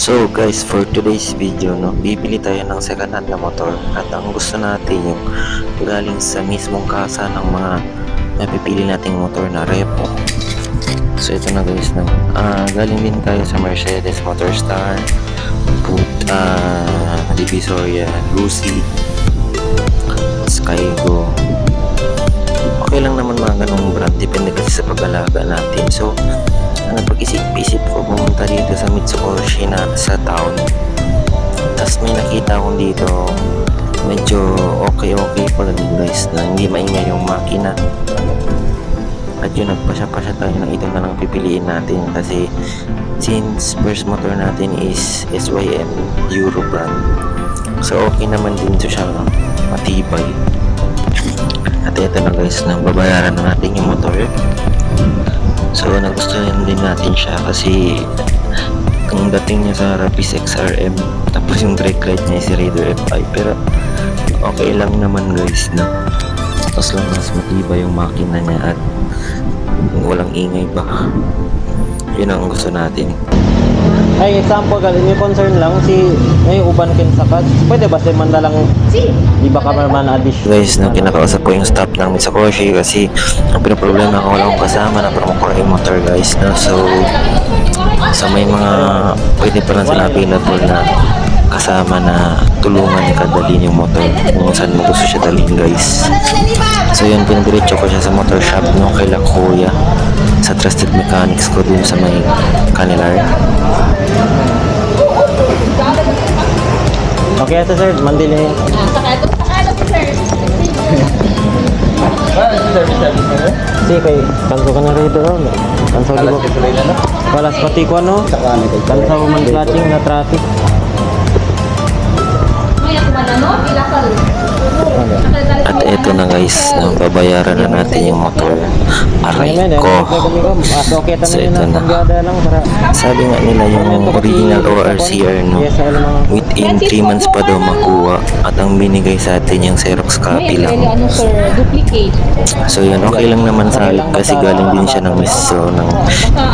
So guys, for today's video, no, bibili tayo ng second hand na motor at ang gusto natin yung galing sa mismong kasa ng mga napipili nating motor na repo. So ito na guys, no, galing din tayo sa Mercedes Motorstar, Divisoria, Lucy, Skygo. Okay lang naman mga ganong brand, depende kasi sa pag-alaga natin. So napag-isip-isip ko pumunta dito sa Mitsukoshi na sa town, tapos may nakita akong dito medyo okay pala guys, na hindi maingay yung makina. At yun, nagpasya-pasya tayo na ito na lang pipiliin natin kasi since first motor natin is SYM Euro brand, so okay naman din to siya, matibay. At ito na guys, nang babayaran na natin yung motor. So nagustuhan din natin siya kasi kung dating niya sa Rapis XRM, tapos yung brake light niya si Raider F5, pero okay lang naman guys, na tapos lang mas matibay yung makina niya at walang ingay ba, yun ang gusto natin. Ay, example galing yung concern lang si may uban kin sakat. Pwede ba si manda lang di ba cameraman addition? Guys, na kinakausap ko yung staff ng Mitsukoshi kasi ang pinaproblema ko wala akong kasama na promotor yung motor guys, no? So may mga pwede pa lang sila available na kasama na tulungan ka dalhin yung motor kung saan mo gusto siya dalhin guys. So yun, pinadiretso ko siya sa motor shop no, kay Kuya sa Trusted Mechanics ko dun sa may Canilar. Okay, ito sir, mandili niya. Sakalo po sir. Si kay kanso ka na rito no. Kanso di ba? Balas pati ko no. Kanso man clutching na traffic. At eto na guys, babayaran na natin yung motor. Aray ko. So ito na. Sabi nga nila yung original ORCR no, within 3 months pa daw makuha, at ang binigay sa atin yung Xerox copy lang. So yun, okay lang naman sa akin kasi galing din siya ng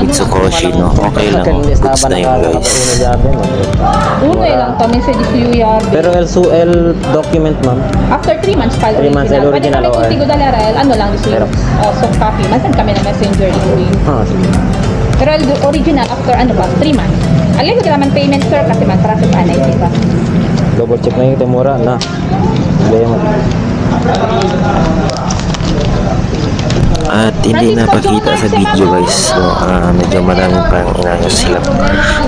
Mitsukoshi no. Okay lang, goods na yun guys. Unay lang kami sa DCUYA. Pero L document ma'am. After 3 months pa 3 months original. original Pwede kami kung tigo ano lang DCU. Soft copy. Masan kami na messenger DCU. Sige. Pero original after 3 months. Alin ko naman payment sir kasi man-traffic anay diba? Double check na yung temura na. Gaya mo. At hindi napakita sa video guys, so medyo maraming pang inayos sila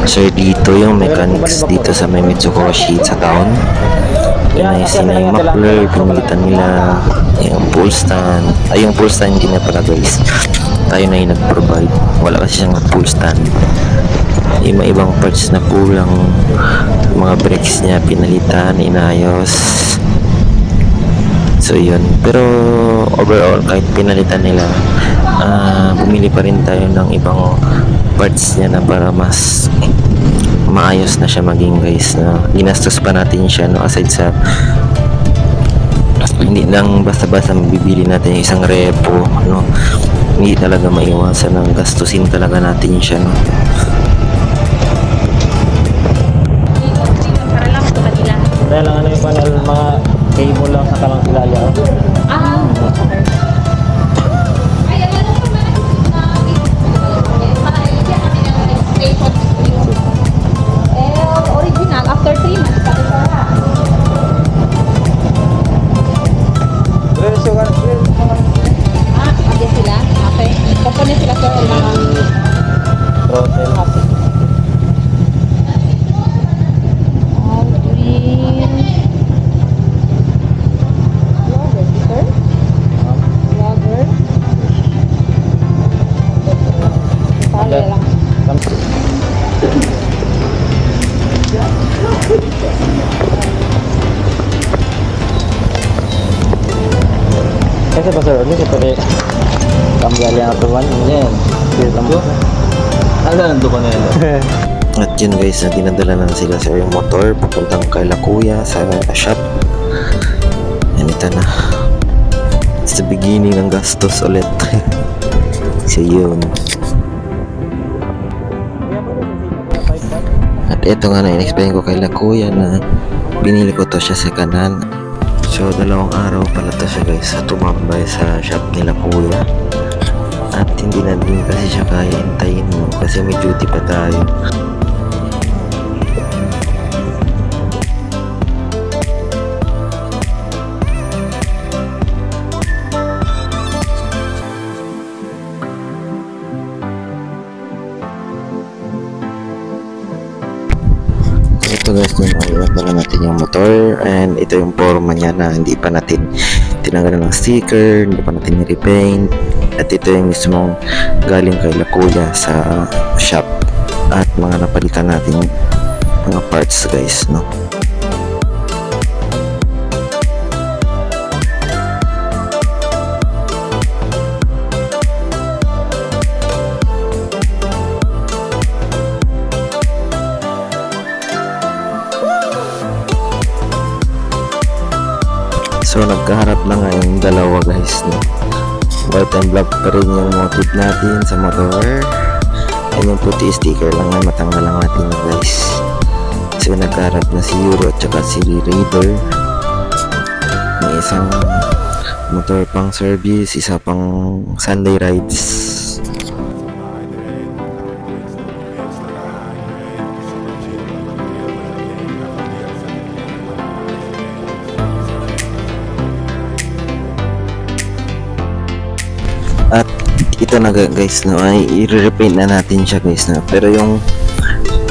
sir dito, yung mechanics dito sa may Mitsukoshi sa town. Inayos na yung muffler, pinilitan nila yung pull stand. Ay, yung pull stand hindi na pala guys, tayo na yung nag-provide, wala kasi siyang pull stand. Yung mga ibang parts na kulang, mga brakes niya pinalitan, inayos. So yun, pero overall kahit pinalitan nila, bumili pa rin tayo ng ibang parts niya na para mas maayos na siya maging guys, na ginastos pa natin siya no, aside sa hindi lang basta-basta mabibili natin yung isang repo no, hindi talaga maiwasan ng gastusin talaga natin siya no. Dahil lang yung panel, mga cable lang sa kalang sila yan. Okay. Original after 3 months pa ito. Ada sila. Okay. Komponen sila sir mga Throttle. Kasi pa sir, ini seperti kambial yang atuan ini. Ano ko na yan? At yun guys, na dinadala na sila sa yung motor papuntang kay Kuya sa shop. Yan, ito na, it's the beginning ng gastos ulit. So yun. At ito nga na in-explain ko kay la kuya na binili ko to siya sa kanan. So 2 araw pala to siya guys sa tumambay sa shop nila kuya. At hindi na din kasi siya kaya intayin mo kasi may duty pa tayo. Ito guys, tinawag pala natin yung motor and ito yung forma niya na hindi pa natin tinanggalan ng sticker, hindi pa natin ni-repaint. At ito yung mismong galing kay la kuya sa shop at mga napalitan natin mga parts guys, no? So nagkaharap lang ngayong dalawa guys, no? White and black pa rin yung motif natin sa motor. And yung puti sticker lang na matanggal lang natin guys. So nagkaharap na si Euro at saka si Raider. May isang motor pang service, isa pang Sunday rides. At ito na guys, no, ay i-repaint na natin siya guys, no. Pero yung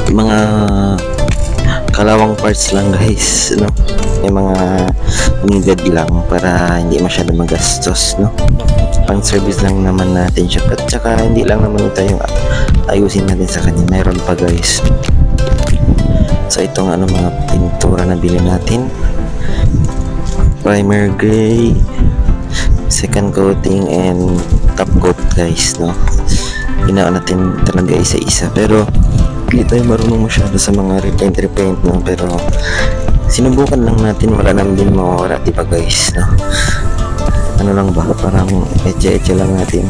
mga kalawang parts lang guys, no, yung mga needed lang para hindi masyado magastos, no. Pang service lang naman natin siya at saka hindi lang naman ito yung ayusin natin sa kanya, meron pa guys. So itong mga pintura na bilhin natin, primer gray, second coating and top coat guys, no. Ginawa natin talaga isa-isa pero hindi tayo marunong masyado sa mga repaint, no. Pero sinubukan lang natin, wala naman din mawawala, diba guys, no. Ano lang ba, parang etche lang natin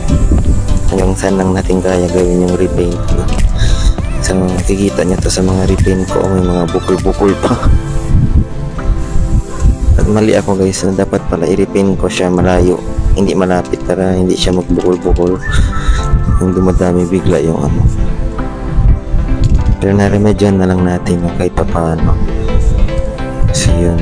hanggang saan lang natin kaya gawin yung repaint, no. So kikita nyo to sa mga repaint ko, may mga bukol-bukol pa. At mali ako guys, na dapat pala i-repaint ko siya malayo, hindi malapit para hindi siya magbukol-bukol, yung dumadami bigla yung pero naremedyan na lang natin, no, kahit pa paano. So yun.